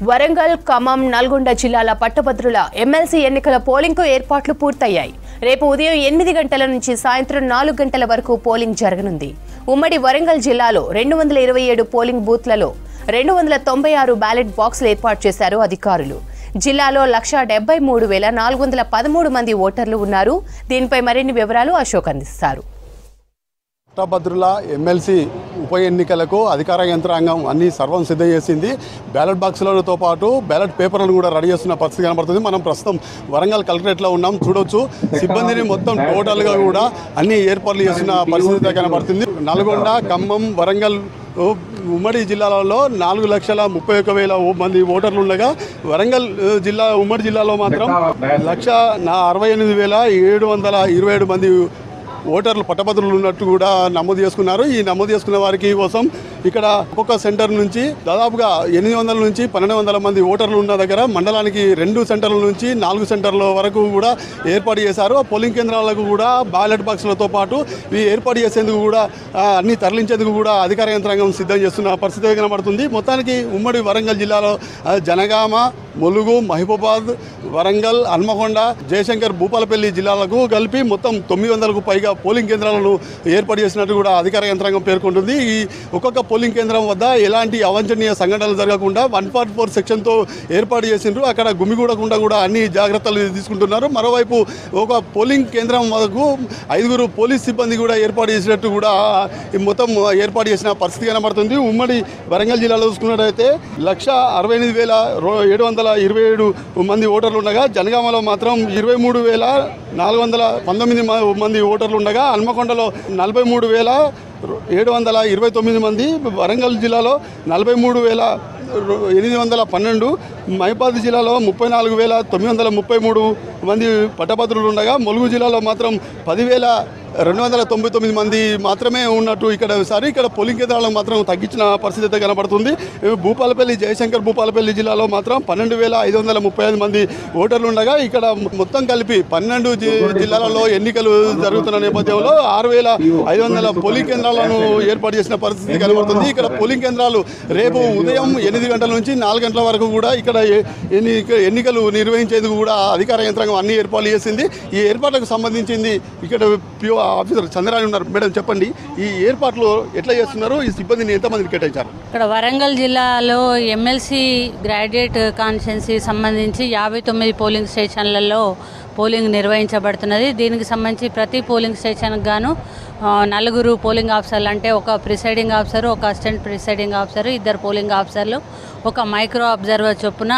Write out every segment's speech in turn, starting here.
వరంగల్, ఖమ్మం, నల్గొండ జిల్లాల పట్టభద్రుల ఎమ్మెల్సీ ఎన్నికల పోలింగ్కు ఏర్పాట్లు పూర్తయ్యాయి. రేపు ఉదయం 8 గంటల నుంచి సాయంత్రం 4 గంటల వరకు పోలింగ్ జరగనుంది. ఉమ్మడి వరంగల్ జిల్లాలో 227 పోలింగ్ బూత్లలో 296 బ్యాలెట్ బాక్సులు ఏర్పాటు చేశారు అధికారులు. జిల్లాలో 173,413 మంది ఓటర్లు ఉన్నారు. దీనిపై మరిన్ని వివరాలు అశోక్ అందిస్తారు. పట్టభద్రుల ఎమ్మెల్సీ ఉప ఎన్నికలకు అధికార యంత్రాంగం అన్ని సర్వం సిద్ధం చేసింది. బ్యాలెట్ బాక్సులతో పాటు బ్యాలెట్ పేపర్లను కూడా రెడీ చేస్తున్న పరిస్థితి కనబడుతుంది. మనం ప్రస్తుతం వరంగల్ కలెక్టరేట్లో ఉన్నాం. చూడొచ్చు, సిబ్బందిని మొత్తం టోటల్గా కూడా అన్ని ఏర్పాట్లు చేస్తున్న పరిస్థితి కనబడుతుంది. నల్గొండ, ఖమ్మం, వరంగల్ ఉమ్మడి జిల్లాలలో 4,31,000 మంది ఓటర్లు ఉండగా వరంగల్ జిల్లా ఉమ్మడి జిల్లాలో మాత్రం 168,727 మంది ఓటర్లు పట్టభద్రులు ఉన్నట్టు కూడా నమోదు చేసుకున్నారు. ఈ నమోదు చేసుకున్న వారికి కోసం ఇక్కడ ఒక్కొక్క సెంటర్ నుంచి దాదాపుగా 800 నుంచి 1,200 మంది ఓటర్లు ఉన్న దగ్గర మండలానికి 2 సెంటర్ల నుంచి 4 సెంటర్ల వరకు కూడా ఏర్పాటు చేశారు. పోలింగ్ కేంద్రాలకు కూడా బ్యాలెట్ బాక్సులతో పాటు ఇవి ఏర్పాటు చేసేందుకు కూడా అన్ని తరలించేందుకు కూడా అధికార యంత్రాంగం సిద్ధం చేస్తున్న పరిస్థితి కనబడుతుంది. మొత్తానికి ఉమ్మడి వరంగల్ జిల్లాలో జనగామ, ములుగు, మహబూబాద్, వరంగల్, హన్మకొండ, జయశంకర్, భూపాలపల్లి జిల్లాలకు కలిపి మొత్తం 900కు పైగా పోలింగ్ కేంద్రాలను ఏర్పాటు చేసినట్టు కూడా అధికార యంత్రాంగం పేర్కొంటుంది. ఈ ఒక్కొక్క పోలింగ్ కేంద్రం వద్ద ఎలాంటి అవాంఛనీయ సంఘటనలు జరగకుండా 144 సెక్షన్తో ఏర్పాటు చేసిండ్రు. అక్కడ గుమిగూడకుండా కూడా అన్ని జాగ్రత్తలు తీసుకుంటున్నారు. మరోవైపు ఒక పోలింగ్ కేంద్రం వరకు 5 పోలీస్ సిబ్బంది కూడా ఏర్పాటు చేసినట్టు కూడా మొత్తం ఏర్పాటు చేసిన పరిస్థితి కనబడుతుంది. ఉమ్మడి వరంగల్ జిల్లాలో చూసుకున్నట్టయితే 168,727 మంది ఓటర్లు ఉండగా జనగామలో మాత్రం 23,419 మంది ఓటర్లు ఉండగా హన్మకొండలో 43,729 మంది, వరంగల్ జిల్లాలో 43,812, మహబూబాద్ జిల్లాలో 34,933 మంది పట్టభద్రులు ఉండగా ములుగు జిల్లాలో మాత్రం 10,299 మంది మాత్రమే ఉన్నట్టు ఇక్కడ పోలింగ్ కేంద్రాలను మాత్రం తగ్గించిన పరిస్థితి అయితే కనబడుతుంది. భూపాలపల్లి, జయశంకర్ భూపాలపల్లి జిల్లాలో మాత్రం 12,535 మంది ఓటర్లు ఉండగా ఇక్కడ మొత్తం కలిపి 12 జిల్లాలలో ఎన్నికలు జరుగుతున్న నేపథ్యంలో 6,500 పోలింగ్ కేంద్రాలను ఏర్పాటు చేసిన పరిస్థితి కనబడుతుంది. ఇక్కడ పోలింగ్ కేంద్రాలు రేపు ఉదయం 8 గంటల నుంచి 4 గంటల వరకు కూడా ఇక్కడ ఎన్నికలు నిర్వహించేందుకు కూడా అధికార యంత్రాంగం అన్ని ఏర్పాట్లు చేసింది. ఈ ఏర్పాట్లకు సంబంధించింది ఇక్కడ పిఓ ఆఫీసర్ చంద్రాని ఉన్నారు. మేడం, చెప్పండి, ఈ ఏర్పాట్లు ఎట్లా చేస్తున్నారు? ఈ సిబ్బందిని ఎంతమందిని కేటాయించారు? ఇక్కడ వరంగల్ జిల్లాలో ఎమ్మెల్సీ గ్రాడ్యుయేట్ కాన్స్టిట్యున్సీ సంబంధించి 59 పోలింగ్ స్టేషన్లలో పోలింగ్ నిర్వహించబడుతున్నది. దీనికి సంబంధించి ప్రతి పోలింగ్ స్టేషన్కి గాను 4 పోలింగ్ ఆఫీసర్లు, అంటే ఒక ప్రిసైడింగ్ ఆఫీసరు, ఒక అసిస్టెంట్ ప్రిసైడింగ్ ఆఫీసరు, 2 పోలింగ్ ఆఫీసర్లు, ఒక మైక్రో అబ్జర్వర్ చొప్పున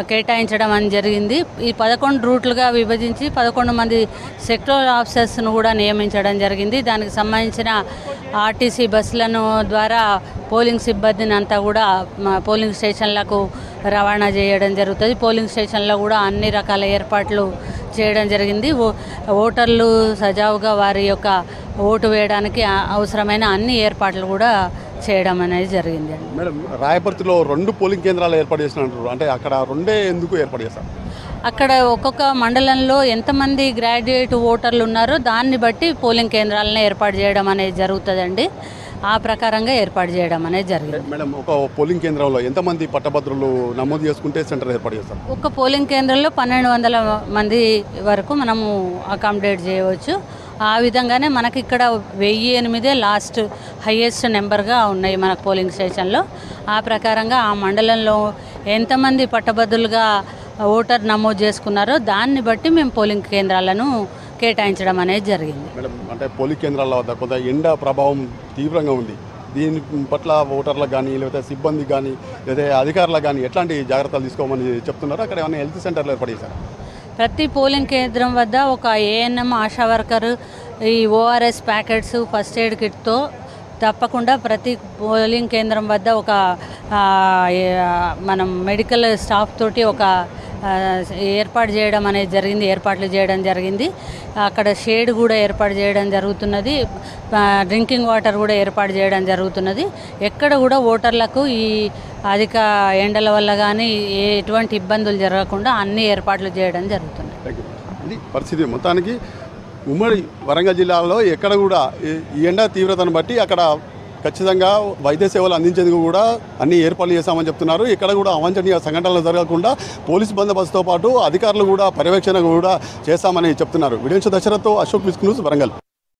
కేటాయించడం అని జరిగింది. ఈ 11 రూట్లుగా విభజించి 11 మంది సెక్టరల్ ఆఫీసర్స్ను కూడా నియమించడం జరిగింది. దానికి సంబంధించిన ఆర్టీసీ బస్సులను ద్వారా పోలింగ్ సిబ్బందిని అంతా కూడా పోలింగ్ స్టేషన్లకు రవాణా చేయడం జరుగుతుంది. పోలింగ్ స్టేషన్లో కూడా అన్ని రకాల ఏర్పాట్లు చేయడం జరిగింది. ఓటర్లు సజావుగా వారి యొక్క ఓటు వేయడానికి అవసరమైన అన్ని ఏర్పాట్లు కూడా చేయడం అనేది జరిగింది. మేడం, రాయపర్తిలో 2 పోలింగ్ కేంద్రాలు ఏర్పాటు చేసినట్టు, అంటే అక్కడ 2 ఎందుకు ఏర్పాటు చేస్తారు? అక్కడ ఒక్కొక్క మండలంలో ఎంతమంది గ్రాడ్యుయేట్ ఓటర్లు ఉన్నారో దాన్ని బట్టి పోలింగ్ కేంద్రాలను ఏర్పాటు చేయడం అనేది జరుగుతుందండి. ఆ ప్రకారంగా ఏర్పాటు చేయడం అనేది జరిగింది. మేడం, ఒక పోలింగ్ కేంద్రంలో ఎంతమంది పట్టభద్రులు నమోదు చేసుకుంటే సెంటర్ ఏర్పాటు చేస్తారు? ఒక పోలింగ్ కేంద్రంలో 1,200 మంది వరకు మనము అకామిడేట్ చేయవచ్చు. ఆ విధంగానే మనకి ఇక్కడ 1,008 లాస్ట్ హైయెస్ట్ నెంబర్గా ఉన్నాయి మనకు పోలింగ్ స్టేషన్లో. ఆ ప్రకారంగా ఆ మండలంలో ఎంతమంది పట్టభద్రులుగా ఓటర్ నమోదు చేసుకున్నారో దాన్ని బట్టి మేము పోలింగ్ కేంద్రాలను కేటాయించడం అనేది జరిగింది. మేడం, అంటే పోలింగ్ కేంద్రాల వద్ద కొంత ఎండ ప్రభావం తీవ్రంగా ఉంది. దీని పట్ల ఓటర్లకు కానీ, లేకపోతే సిబ్బందికి కానీ, లేదా అధికారులకు కానీ ఎట్లాంటి జాగ్రత్తలు తీసుకోమని చెప్తున్నారు? అక్కడ ఏమైనా హెల్త్ సెంటర్లు ఏర్పాటు చేశారు? ప్రతి పోలింగ్ కేంద్రం వద్ద ఒక ఏఎన్ఎం, ఆశా వర్కర్, ఈ ఓఆర్ఎస్ ప్యాకెట్స్, ఫస్ట్ ఎయిడ్ కిట్తో తప్పకుండా ప్రతి పోలింగ్ కేంద్రం వద్ద ఒక మనం మెడికల్ స్టాఫ్ తోటి ఒక ఏర్పాట్లు చేయడం జరిగింది. అక్కడ షేడ్ కూడా ఏర్పాటు చేయడం జరుగుతున్నది. డ్రింకింగ్ వాటర్ కూడా ఏర్పాటు చేయడం జరుగుతున్నది. ఎక్కడ కూడా ఓటర్లకు ఈ అధిక ఎండల వల్ల కానీ ఎటువంటి ఇబ్బందులు జరగకుండా అన్ని ఏర్పాట్లు చేయడం జరుగుతుంది. ఇది పరిస్థితి. మొత్తానికి ఉమ్మడి వరంగల్ జిల్లాలో ఎక్కడ కూడా ఈ ఎండ తీవ్రతను బట్టి అక్కడ ఖచ్చితంగా వైద్య సేవలు అందించేందుకు కూడా అన్ని ఏర్పాట్లు చేశామని చెప్తున్నారు. ఇక్కడ కూడా అవాంఛనీయ సంఘటనలు జరగకుండా పోలీసు బందోబస్తుతో పాటు అధికారులు కూడా పర్యవేక్షణ కూడా చేస్తామని చెప్తున్నారు. వీడియో దశరథ్తో అశోక్ విస్క్ న్యూస్ వరంగల్.